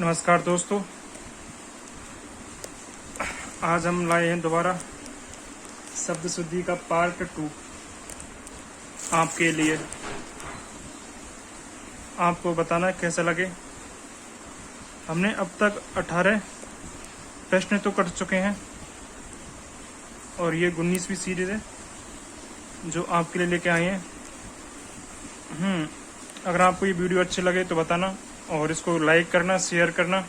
नमस्कार दोस्तों, आज हम लाए हैं दोबारा शब्द शुद्धि का पार्ट 2 आपके लिए। आपको बताना कैसा लगे। हमने अब तक 18 प्रश्न तो कर चुके हैं और ये 19वीं सीरीज है जो आपके लिए लेके आए हैं। अगर आपको ये वीडियो अच्छे लगे तो बताना और इसको लाइक करना, शेयर करना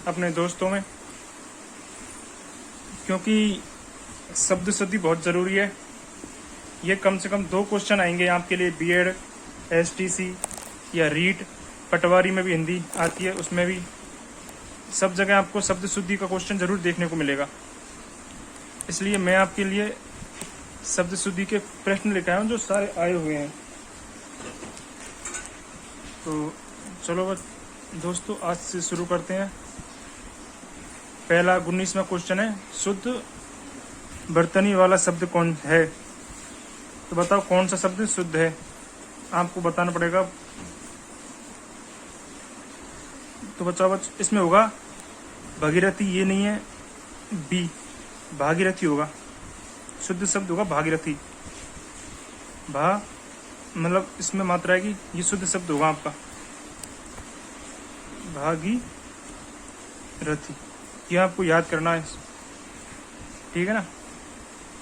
अपने दोस्तों में, क्योंकि शब्द शुद्धि बहुत ज़रूरी है। ये कम से कम 2 क्वेश्चन आएंगे आपके लिए, बीएड, एसटीसी या रीट, पटवारी में भी हिंदी आती है, उसमें भी सब जगह आपको शब्द शुद्धि का क्वेश्चन ज़रूर देखने को मिलेगा। इसलिए मैं आपके लिए शब्द शुद्धि के प्रश्न लेकर आया हूँ जो सारे आए हुए हैं। तो चलो दोस्तों, आज से शुरू करते हैं। पहला 19वां क्वेश्चन है, शुद्ध बर्तनी वाला शब्द कौन है? तो बताओ कौन सा शब्द शुद्ध है, आपको बताना पड़ेगा। तो बच्चों इसमें होगा भगीरथी, ये नहीं है, बी भागीरथी होगा। शुद्ध शब्द होगा भागीरथी। मतलब इसमें मात्रा आएगी, ये शुद्ध शब्द होगा आपका भागीरथी। ये आपको याद करना है, ठीक है ना।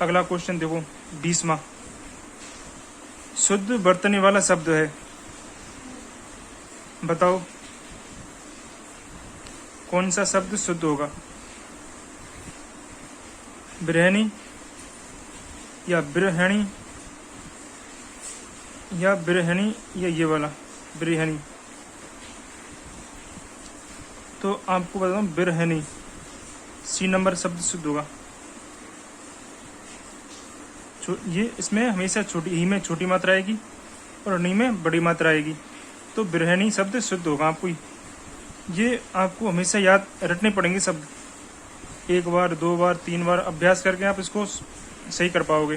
अगला क्वेश्चन देखो, 20वां, शुद्ध बर्तनी वाला शब्द है। बताओ कौन सा शब्द शुद्ध होगा? बिरहनी या बिरहणी या बिरहनी या ये वाला बिरहनी? तो आपको बताऊं बिरहनी, सी नंबर शब्द शुद्ध होगा। ये इसमें हमेशा छोटी ही में छोटी मात्रा आएगी और नी में बड़ी मात्रा आएगी, तो बिरहनी शब्द शुद्ध होगा। आपको ये आपको हमेशा याद रखने पड़ेंगे शब्द। 1 बार 2 बार 3 बार अभ्यास करके आप इसको सही कर पाओगे।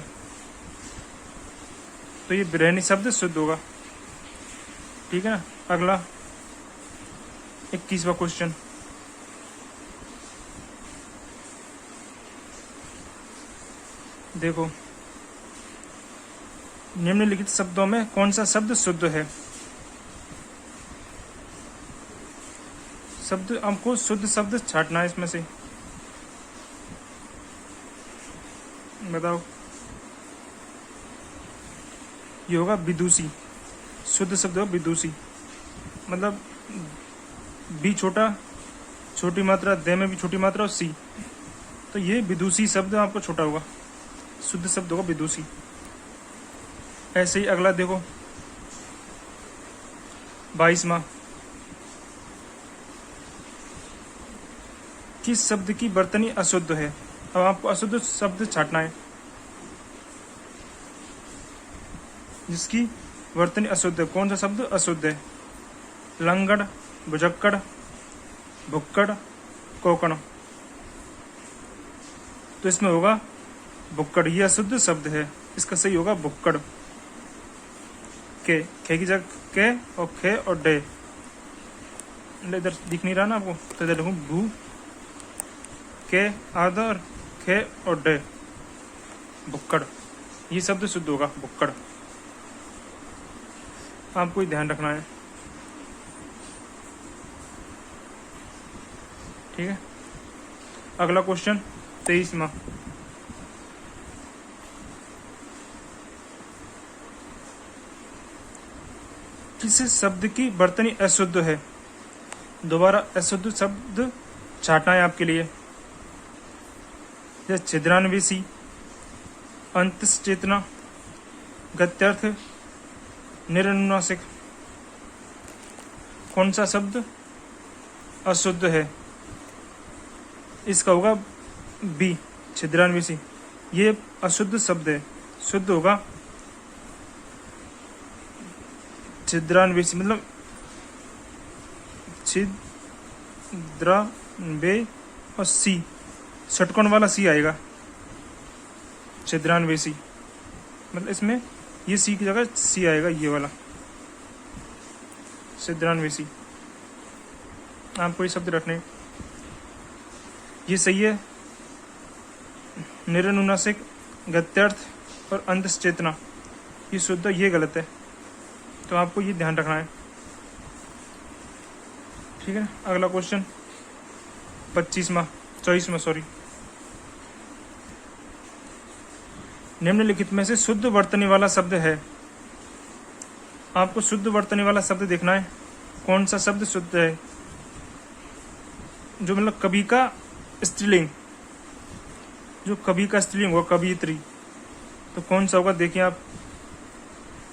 तो ये बिरहनी शब्द शुद्ध होगा, ठीक है ना। अगला 21वां क्वेश्चन, देखो, निम्नलिखित शब्दों में कौन सा शब्द शुद्ध है? शब्द हमको शुद्ध शब्द छांटना है इसमें से। बताओ, ये होगा विदुषी। शुद्ध शब्द होगा विदुषी, मतलब बी छोटी मात्रा, दे में भी छोटी मात्रा और सी, तो ये विदुषी शब्द आपको छोटा होगा, शुद्ध शब्द होगा विदुषी। ऐसे ही अगला देखो, 22वां, किस शब्द की बर्तनी अशुद्ध है? अब आपको अशुद्ध शब्द छांटना है जिसकी बर्तनी अशुद्ध है। कौन सा शब्द अशुद्ध है? लंगड़, भुजक्कड़, भुक्कड़, कोकण। तो इसमें होगा भुक्कड़, ये अशुद्ध शब्द है, इसका सही होगा भुक्कड़। के, खे की जगह के और खे और डे। इधर दिख नहीं रहा ना आपको, तो इधर लिखूं भू के आधा और खे और डे, भुक्कड़। ये शब्द शुद्ध होगा भुक्कड़। आपको ही ध्यान रखना है, ठीक है। अगला क्वेश्चन 23वां, किस शब्द की बर्तनी अशुद्ध है? दोबारा अशुद्ध शब्द छांटना है आपके लिए। जैसे छिद्रान्वेषी, अंतश्चेतना, गत्यर्थ, निरनुनासिक। कौन सा शब्द अशुद्ध है? इसका होगा बी, छिद्रान्वेषी। ये अशुद्ध शब्द है, शुद्ध होगा छिद्रान्वेषी, मतलब छिद्रान्वे और सी, षटकोण वाला सी आएगा, छिद्रान्वेषी। मतलब इसमें ये सी की जगह सी आएगा, ये वाला छिद्रान्वेषी। आपको ये शब्द रखने। ये सही है, निरनुनासिक, गत्यर्थ और अंतस चेतना, ये शुद्ध, ये गलत है। तो आपको ये ध्यान रखना है, ठीक है। अगला क्वेश्चन 24वां सॉरी। निम्नलिखित में से शुद्ध वर्तनी वाला शब्द है। आपको शुद्ध वर्तनी वाला शब्द देखना है, कौन सा शब्द शुद्ध है, जो मतलब कवि का स्त्रीलिंग, जो कवि का स्त्रीलिंग होगा, कवियत्री, तो कौन सा होगा देखिए आप।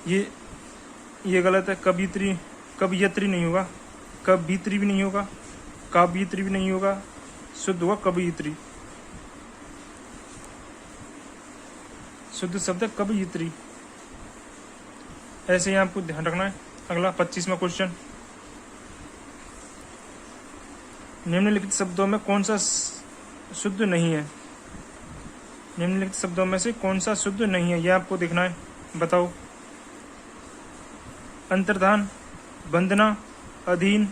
ये गलत है, कवियत्री, कवियत्री नहीं होगा, कवियत्री भी नहीं होगा, काव्यत्री भी नहीं होगा, शुद्ध होगा कवियत्री। शुद्ध शब्द है कवियत्री, ऐसे ही आपको ध्यान रखना है। अगला 25वां क्वेश्चन। निम्नलिखित शब्दों में कौन सा शुद्ध नहीं है। निम्नलिखित शब्दों में से कौन सा शुद्ध नहीं है, यह आपको देखना है। बताओ। अंतर्धान, वंदना, अधीन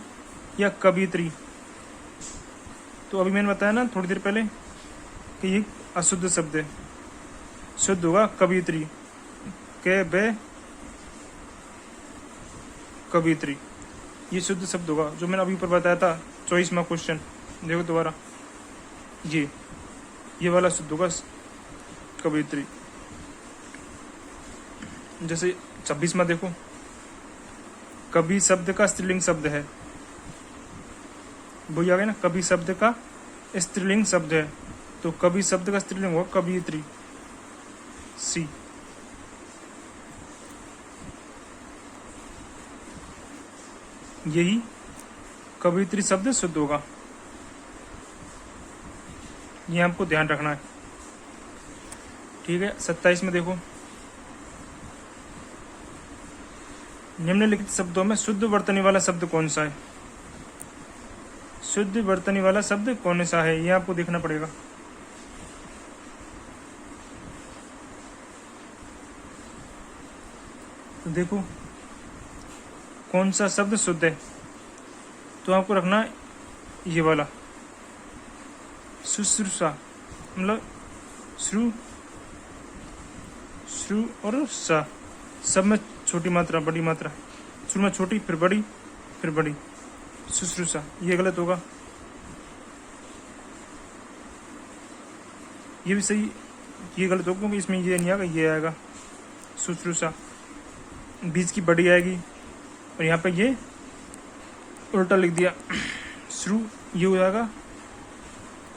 या कवियत्री। तो अभी मैंने बताया ना थोड़ी देर पहले कि ये अशुद्ध शब्द है, शुद्ध होगा कवियत्री, के बे कवियत्री, ये शुद्ध शब्द होगा, जो मैंने अभी ऊपर बताया था। 24वां क्वेश्चन देखो दोबारा, ये वाला शुद्ध होगा कवियत्री। जैसे 26वां देखो, कवि शब्द का स्त्रीलिंग शब्द है, वही आ गया ना, कवि शब्द का स्त्रीलिंग शब्द है, तो कवि शब्द का स्त्रीलिंग होगा कवियत्री, सी। यही कवियत्री शब्द शुद्ध होगा, ये आपको ध्यान रखना है, ठीक है। 27 में देखो, निम्नलिखित शब्दों में शुद्ध वर्तनी वाला शब्द कौन सा है। शुद्ध वर्तनी वाला शब्द कौन सा है, ये आपको देखना पड़ेगा। तो देखो कौन सा शब्द शुद्ध है, तो आपको रखना है ये वाला, शुश्रूषा, मतलब श्रु श्रु और सा, सब में छोटी मात्रा बड़ी मात्रा, शुरू में छोटी फिर बड़ी फिर बड़ी, शुश्रूषा, ये गलत होगा। ये भी सही, ये गलत होगा क्योंकि इसमें ये नहीं आएगा, ये आएगा शुश्रूषा, बीच की बड़ी आएगी, और यहाँ पे ये उल्टा लिख दिया श्रु, ये हो जाएगा।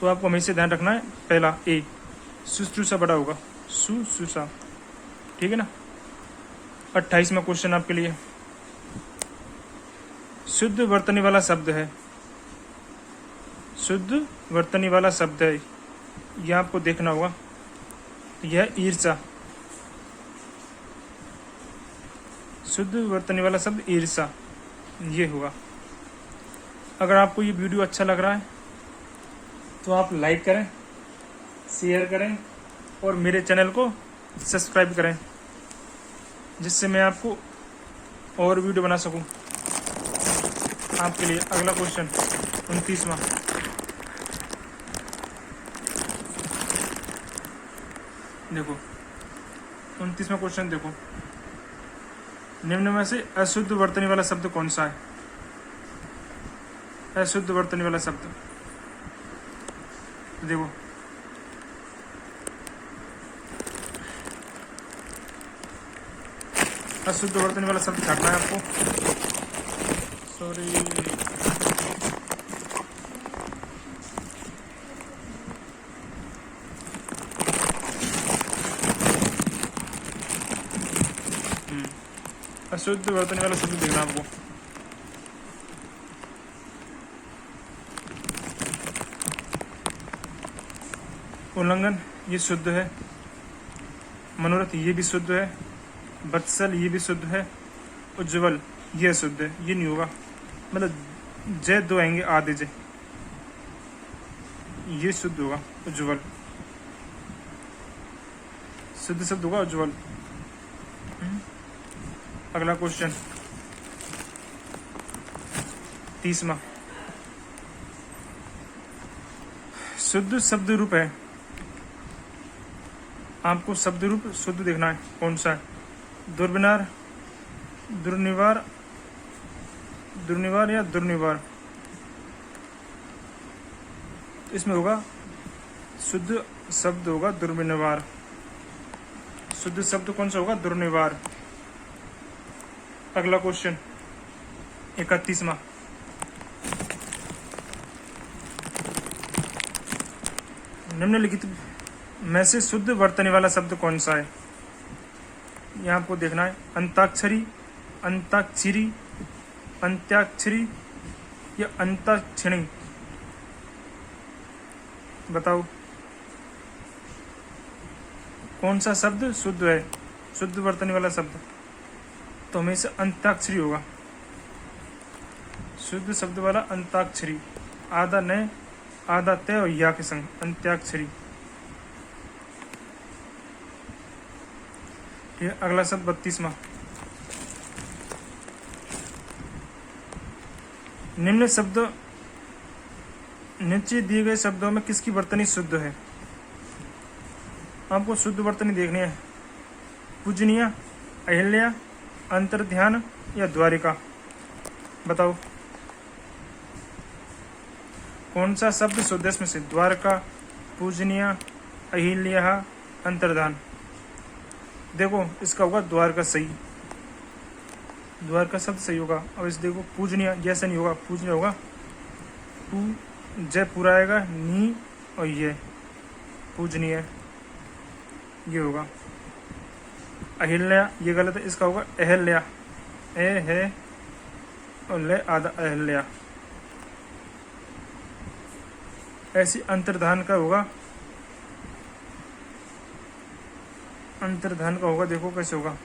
तो आपको हमेशा ध्यान रखना है, पहला ए, शुश्रूषा बड़ा होगा, शुश्रूषा, ठीक है ना। 28वां क्वेश्चन आपके लिए, शुद्ध वर्तनी वाला शब्द है, शुद्ध वर्तनी वाला शब्द है, यह आपको देखना होगा। यह ईर्षा, शुद्ध वर्तनी वाला शब्द ईर्षा, ये होगा। अगर आपको ये वीडियो अच्छा लग रहा है तो आप लाइक करें, शेयर करें और मेरे चैनल को सब्सक्राइब करें, जिससे मैं आपको और वीडियो बना सकूं आपके लिए। अगला क्वेश्चन 29वां, देखो 29वां क्वेश्चन देखो, निम्न में से अशुद्ध वर्तनी वाला शब्द कौन सा है। अशुद्ध वर्तनी वाला शब्द देखो, अशुद्ध वर्तनी वाला शब्द काटना है आपको, सॉरी। अशुद्ध वर्तनी वाला शब्द देखना आपको। उल्लंघन, ये शुद्ध है। मनोरथ, ये भी शुद्ध है। वत्सल, ये भी शुद्ध है। उज्ज्वल, ये अशुद्ध है, ये नहीं होगा, मतलब जय दो आएंगे आधे जय, ये शुद्ध होगा उज्ज्वल, शुद्ध शब्द होगा उज्ज्वल। अगला क्वेश्चन 30वां, शुद्ध शब्द रूप है, आपको शब्द रूप शुद्ध देखना है कौन सा है, दुर्विनार, दुर्निवार, दुर्निवार या दुर्निवार। इसमें होगा शुद्ध शब्द होगा दुर्निवार। शुद्ध शब्द कौन सा होगा, दुर्निवार। अगला क्वेश्चन 31वां, निम्नलिखित में से शुद्ध वर्तने वाला शब्द कौन सा है। यहाँ आपको देखना है, अंताक्षरी, अंताक्षरी, अंत्याक्षरी या अंताक्षरी। बताओ कौन सा शब्द शुद्ध है, शुद्ध वर्तने वाला शब्द। तो हमेशा अंताक्षरी होगा, शुद्ध शब्द वाला अंताक्षरी, आधा न आधा तय और या के संग, अंत्याक्षरी। ठीक है, अगला शब्द 32वां, निम्न शब्द नीचे दिए गए शब्दों में किसकी वर्तनी शुद्ध है। आपको शुद्ध वर्तनी देखनी है, पूजनीय, अहिल्या, अंतर्ध्यान या द्वारिका। बताओ कौन सा शब्द शुद्ध है इसमें से, द्वारका, पूजनीय, अहिल्या, अंतर्धान। देखो इसका होगा द्वारका सही, द्वारका शब्द सही होगा। अब इस देखो पूजनीय, जैसा नहीं होगा, पूजनीय होगा पू जय पूरा आएगा, नी और ये पूजनीय ये होगा। अहिल्या ये गलत है, इसका होगा अहल्या, ए है और ले आधा अहल्या। ऐसी अंतर्धान का होगा, अंतर्धान का होगा, देखो कैसे होगा,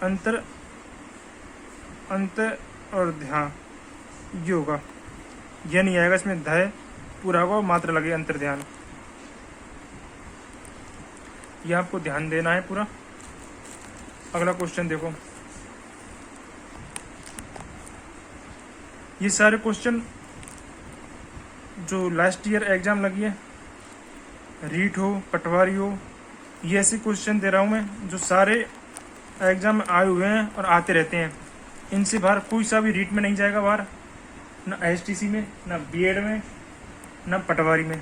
अंतर, अंत और ध्यान ये होगा, यह नहीं आएगा, इसमें धय पूरा होगा, मात्र लगे अंतर्ध्यान। यह आपको ध्यान देना है पूरा। अगला क्वेश्चन देखो, ये सारे क्वेश्चन जो लास्ट ईयर एग्जाम लगी है, रीट हो, पटवारी हो, ये ऐसे क्वेश्चन दे रहा हूँ मैं जो सारे एग्जाम में आए हुए हैं और आते रहते हैं। इनसे बाहर कोई सा भी रीट में नहीं जाएगा बाहर, ना एसटीसी में, ना बीएड में, ना पटवारी में।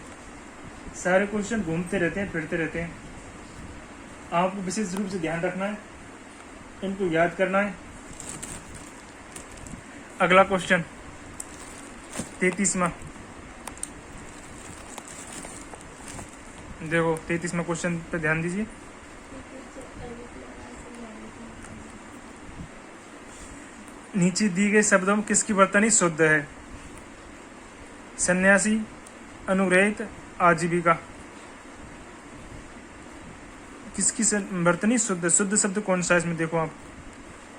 सारे क्वेश्चन घूमते रहते हैं, फिरते रहते हैं। आपको विशेष रूप से ध्यान रखना है, इनको याद करना है। अगला क्वेश्चन 33वां, देखो 33वां क्वेश्चन पे ध्यान दीजिए। नीचे दिए गए शब्दों में किसकी वर्तनी शुद्ध है, सन्यासी, अनुग्रहित, आजीविका। किसकी वर्तनी शुद्ध, शुद्ध शब्द कौन सा है इसमें, देखो आप,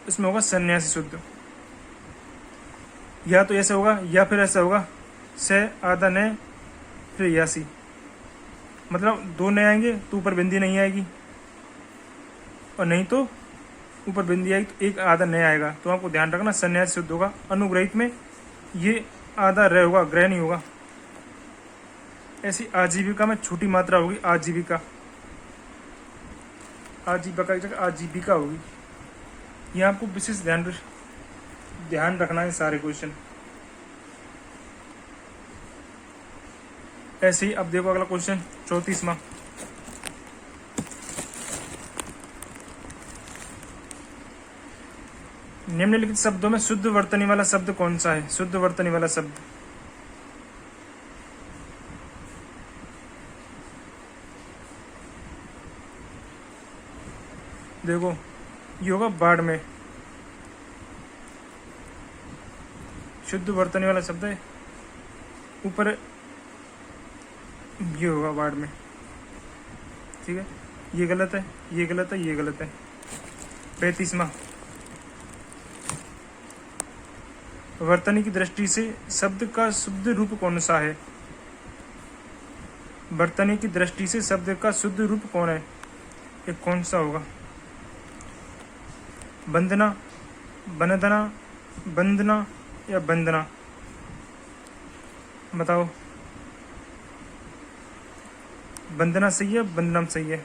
इसमें होगा सन्यासी शुद्ध। या तो ऐसा होगा या फिर ऐसा होगा, से आधा ने फिर यासी, मतलब दो नए आएंगे तो ऊपर बिंदी नहीं आएगी, और नहीं तो ऊपर बिंदी आएगी तो एक आधा नया आएगा। तो आपको ध्यान रखना, सन्यासी शुद्ध होगा। अनुग्रहित में ये आधा रह होगा, ग्रह नहीं होगा। ऐसी आजीविका में छोटी मात्रा होगी, आजीविका, आजीविका की जगह आजीविका होगी। ये आपको विशेष ध्यान रखना है सारे क्वेश्चन। ऐसे ही अब देखो अगला क्वेश्चन 34वां, निम्नलिखित शब्दों में शुद्ध वर्तनी वाला शब्द कौन सा है, शुद्ध वर्तनी वाला शब्द। देखो ये होगा बाढ़ में, शुद्ध वर्तनी वाला शब्द है। ऊपर ये होगा बाढ़ में, ठीक है। ये गलत है, ये गलत है, ये गलत है। 35वां, वर्तनी की दृष्टि से शब्द का शुद्ध रूप कौन सा है। वर्तनी की दृष्टि से शब्द का शुद्ध रूप कौन है, ये कौन सा होगा। बंदना, बंदना, बंदना या बंदना। बताओ वंदना सही है, वंदनम सही है,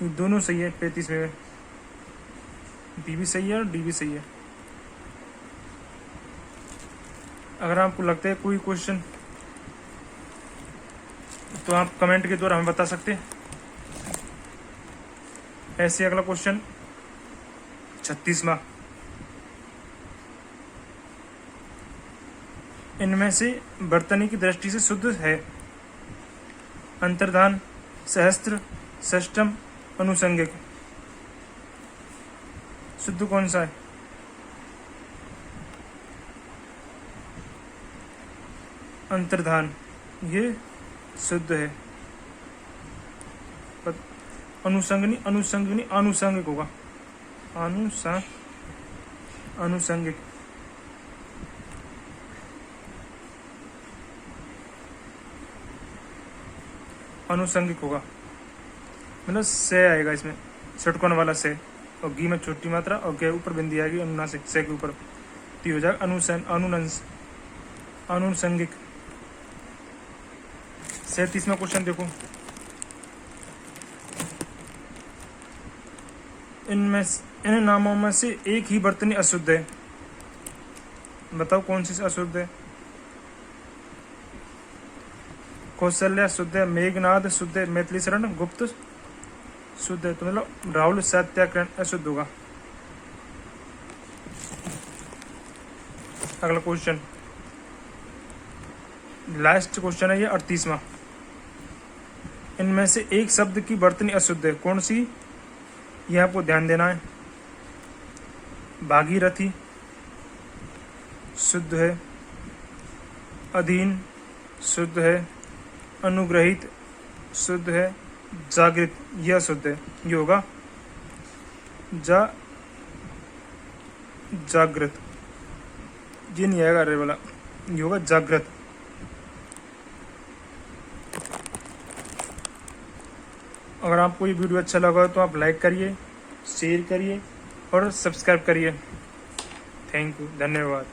ये दोनों सही है 35 में। बी भी सही है और डी भी सही है। अगर आपको लगता है कोई क्वेश्चन तो आप कमेंट के द्वारा हमें बता सकते हैं। ऐसे अगला क्वेश्चन 36वां, इनमें से वर्तनी की दृष्टि से शुद्ध है अंतर्धान, सहस्त्र, षष्टम, अनुसंगिक। शुद्ध कौन सा है? अंतर्धान, ये शुद्ध है। अनुसंगनी, अनुसंगनी, आनुषंगिक होगा, अनुसंगिक। अनुसंगिक होगा, मतलब से आएगा इसमें, षटकोण वाला से, और गी में छोटी मात्रा और के ऊपर बिंदी आएगी अनुनासिक से के ऊपर, तो हो जाएगा अनुसंगिक। 37वां क्वेश्चन देखो, इन नामों में से एक ही वर्तनी अशुद्ध है, बताओ कौन सी अशुद्ध है? कौशल्या शुद्ध है, मेघनाद शुद्ध है, मैथिली शरण गुप्त शुद्ध है, तो मतलब राहुल सत्याग्रहण अशुद्ध होगा। अगला क्वेश्चन, लास्ट क्वेश्चन है ये 38वां, इनमें से एक शब्द की वर्तनी अशुद्ध है, कौन सी? यह आपको ध्यान देना है। भागीरथी शुद्ध है, अधीन शुद्ध है, अनुग्रहित शुद्ध है, जागृत यह अशुद्ध है, ये होगा जागृत, ये नहीं आएगा अरे वाला, ये होगा जागृत। अगर आपको ये वीडियो अच्छा लगा तो आप लाइक करिए, शेयर करिए और सब्सक्राइब करिए। थैंक यू, धन्यवाद।